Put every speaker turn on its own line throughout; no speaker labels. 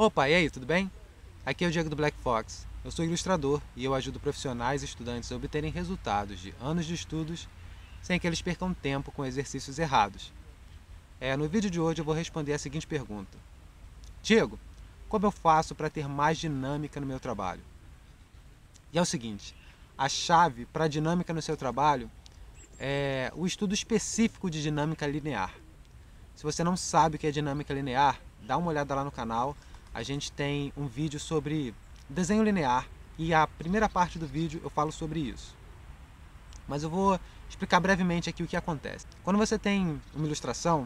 Opa, e aí, tudo bem? Aqui é o Diego do Black Fox. Eu sou ilustrador e eu ajudo profissionais e estudantes a obterem resultados de anos de estudos sem que eles percam tempo com exercícios errados. No vídeo de hoje eu vou responder a seguinte pergunta. Diego, como eu faço para ter mais dinâmica no meu trabalho? E é o seguinte, a chave para a dinâmica no seu trabalho é o estudo específico de dinâmica linear. Se você não sabe o que é dinâmica linear, dá uma olhada lá no canal. A gente tem um vídeo sobre desenho linear e a primeira parte do vídeo eu falo sobre isso. Mas eu vou explicar brevemente aqui o que acontece. Quando você tem uma ilustração,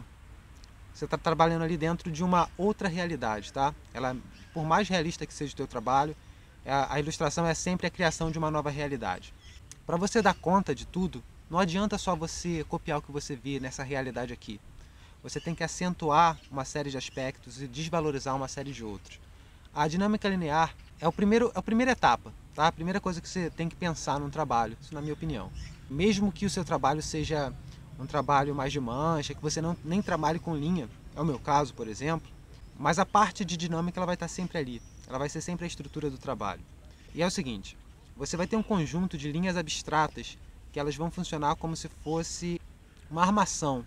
você está trabalhando ali dentro de uma outra realidade, tá? Ela, por mais realista que seja o teu trabalho, a ilustração é sempre a criação de uma nova realidade. Para você dar conta de tudo, não adianta só você copiar o que você vê nessa realidade aqui. Você tem que acentuar uma série de aspectos e desvalorizar uma série de outros. A dinâmica linear é a primeira etapa, tá? A primeira coisa que você tem que pensar num trabalho, isso na minha opinião. Mesmo que o seu trabalho seja um trabalho mais de mancha, que você nem trabalhe com linha, é o meu caso, por exemplo, mas a parte de dinâmica ela vai estar sempre ali, ela vai ser sempre a estrutura do trabalho. E é o seguinte, você vai ter um conjunto de linhas abstratas que elas vão funcionar como se fosse uma armação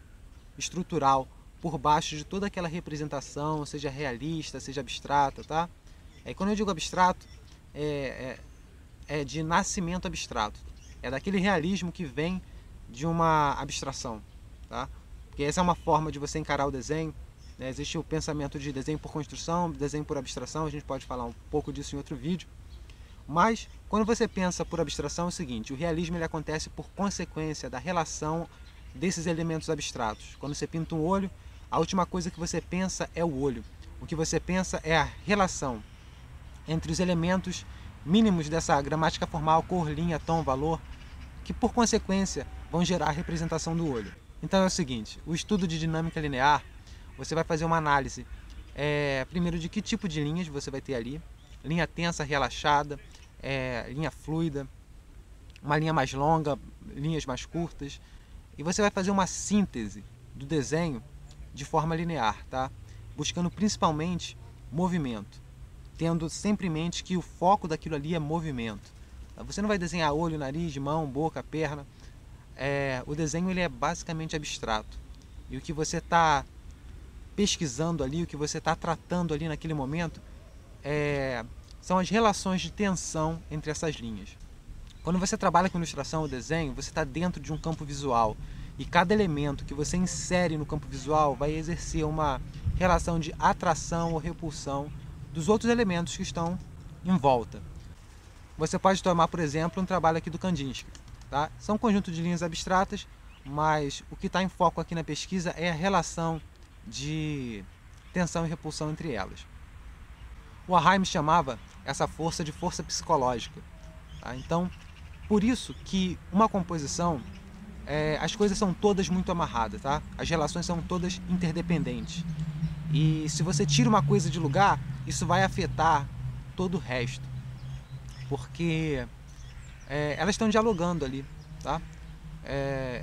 estrutural por baixo de toda aquela representação, seja realista, seja abstrata, tá? Quando eu digo abstrato, é de nascimento abstrato. É daquele realismo que vem de uma abstração, tá? Porque essa é uma forma de você encarar o desenho, né? Existe o pensamento de desenho por construção, desenho por abstração, a gente pode falar um pouco disso em outro vídeo. Mas, quando você pensa por abstração, é o seguinte, o realismo ele acontece por consequência da relação desses elementos abstratos. Quando você pinta um olho, a última coisa que você pensa é o olho. O que você pensa é a relação entre os elementos mínimos dessa gramática formal, cor, linha, tom, valor, que por consequência vão gerar a representação do olho. Então é o seguinte, o estudo de dinâmica linear, você vai fazer uma análise, primeiro de que tipo de linhas você vai ter ali, linha tensa, relaxada, linha fluida, uma linha mais longa, linhas mais curtas, e você vai fazer uma síntese do desenho de forma linear, tá? Buscando principalmente movimento, tendo sempre em mente que o foco daquilo ali é movimento. Você não vai desenhar olho, nariz, mão, boca, perna. O desenho ele é basicamente abstrato. E o que você está pesquisando ali, o que você está tratando ali naquele momento, são as relações de tensão entre essas linhas. Quando você trabalha com ilustração ou desenho, você está dentro de um campo visual. E cada elemento que você insere no campo visual vai exercer uma relação de atração ou repulsão dos outros elementos que estão em volta. Você pode tomar, por exemplo, um trabalho aqui do Kandinsky. Tá? São um conjunto de linhas abstratas, mas o que está em foco aqui na pesquisa é a relação de tensão e repulsão entre elas. O Arheim chamava essa força de força psicológica. Tá? Então, por isso que uma composição, as coisas são todas muito amarradas, tá? As relações são todas interdependentes. E se você tira uma coisa de lugar, isso vai afetar todo o resto. Porque elas estão dialogando ali, tá?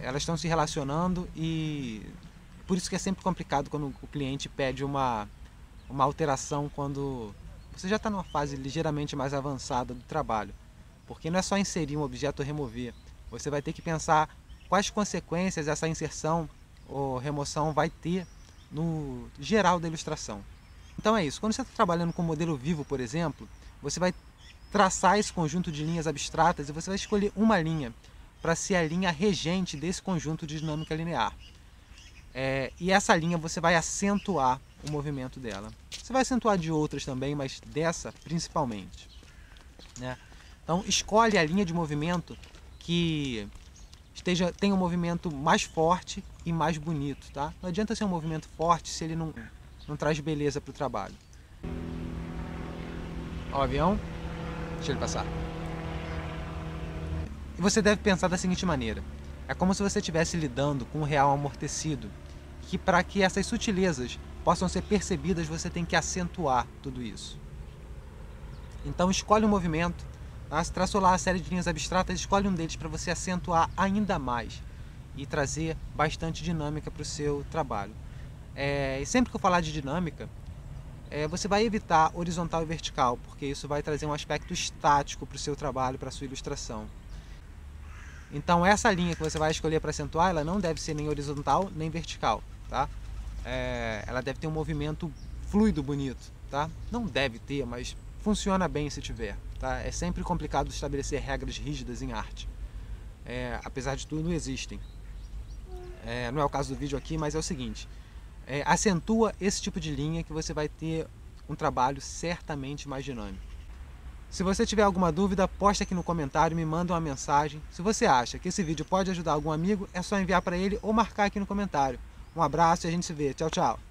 Elas estão se relacionando e por isso que é sempre complicado quando o cliente pede uma alteração quando você já está numa fase ligeiramente mais avançada do trabalho. Porque não é só inserir um objeto ou remover. Você vai ter que pensar quais consequências essa inserção ou remoção vai ter no geral da ilustração. Então é isso. Quando você está trabalhando com um modelo vivo, por exemplo, você vai traçar esse conjunto de linhas abstratas e você vai escolher uma linha para ser a linha regente desse conjunto de dinâmica linear. E essa linha você vai acentuar o movimento dela. Você vai acentuar de outras também, mas dessa principalmente, né? Então escolhe a linha de movimento que tenha um movimento mais forte e mais bonito, tá? Não adianta ser um movimento forte se ele não traz beleza para o trabalho. Ó, o avião, deixa ele passar. E você deve pensar da seguinte maneira, é como se você estivesse lidando com um real amortecido, que para que essas sutilezas possam ser percebidas, você tem que acentuar tudo isso. Então escolhe um movimento, se traçou lá a série de linhas abstratas, escolhe um deles para você acentuar ainda mais e trazer bastante dinâmica para o seu trabalho. E sempre que eu falar de dinâmica, você vai evitar horizontal e vertical, porque isso vai trazer um aspecto estático para o seu trabalho, para a sua ilustração. Então essa linha que você vai escolher para acentuar, ela não deve ser nem horizontal nem vertical, tá? Ela deve ter um movimento fluido bonito, tá? Não deve ter, mas funciona bem se tiver, tá? É sempre complicado estabelecer regras rígidas em arte. Apesar de tudo, existem. Não é o caso do vídeo aqui, mas é o seguinte: acentua esse tipo de linha que você vai ter um trabalho certamente mais dinâmico. Se você tiver alguma dúvida, posta aqui no comentário, me manda uma mensagem. Se você acha que esse vídeo pode ajudar algum amigo, é só enviar para ele ou marcar aqui no comentário. Um abraço e a gente se vê. Tchau, tchau!